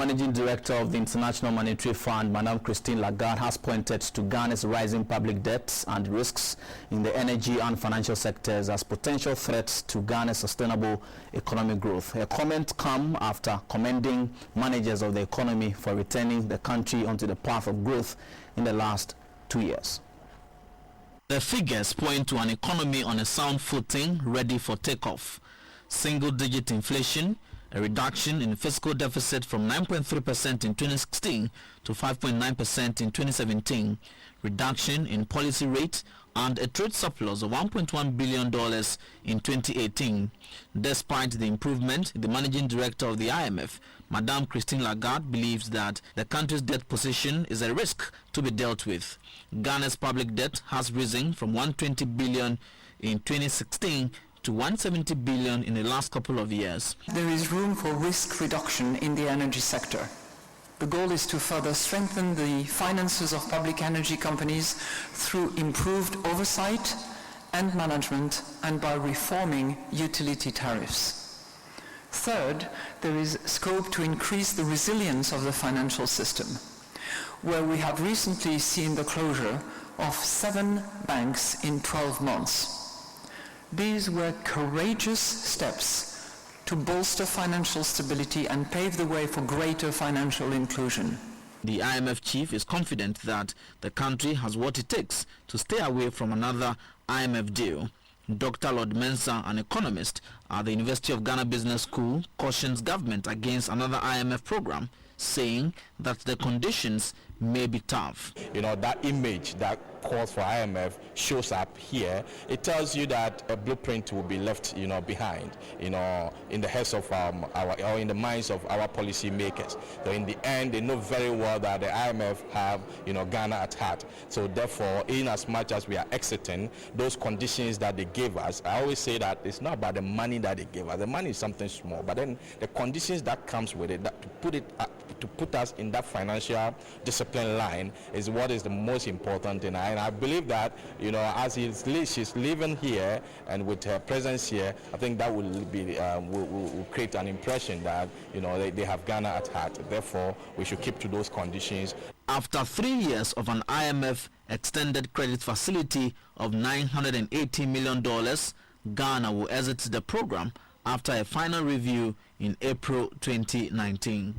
Managing Director of the International Monetary Fund, Madam Christine Lagarde, has pointed to Ghana's rising public debts and risks in the energy and financial sectors as potential threats to Ghana's sustainable economic growth. Her comment comes after commending managers of the economy for returning the country onto the path of growth in the last 2 years. The figures point to an economy on a sound footing, ready for takeoff. Single-digit inflation, a reduction in fiscal deficit from 9.3% in 2016 to 5.9% in 2017, reduction in policy rate, and a trade surplus of $1.1 billion in 2018. Despite the improvement, the managing director of the IMF, Madame Christine Lagarde, believes that the country's debt position is a risk to be dealt with. Ghana's public debt has risen from $120 billion in 2016 to $170 billion in the last couple of years. There is room for risk reduction in the energy sector. The goal is to further strengthen the finances of public energy companies through improved oversight and management and by reforming utility tariffs. Third, there is scope to increase the resilience of the financial system, where we have recently seen the closure of 7 banks in 12 months. These were courageous steps to bolster financial stability and pave the way for greater financial inclusion. The IMF chief is confident that the country has what it takes to stay away from another IMF deal. Dr. Lord Mensah, an economist at the University of Ghana Business School, cautions government against another IMF program, saying that the conditions may be tough. You know, that image that calls for IMF shows up here. It tells you that a blueprint will be left, behind, in the heads of or in the minds of our policy makers. So in the end, they know very well that the IMF have, Ghana at heart. So therefore, in as much as we are exiting, those conditions that they gave us, I always say that it's not about the money that they gave us. The money is something small, but then the conditions that comes with it, that to put us in that financial discipline line is what is the most important thing. And I believe that, as she's living here and with her presence here, I think that will be will create an impression that they have Ghana at heart. Therefore, we should keep to those conditions. After 3 years of an IMF extended credit facility of $980 million, Ghana will exit the program after a final review in April 2019.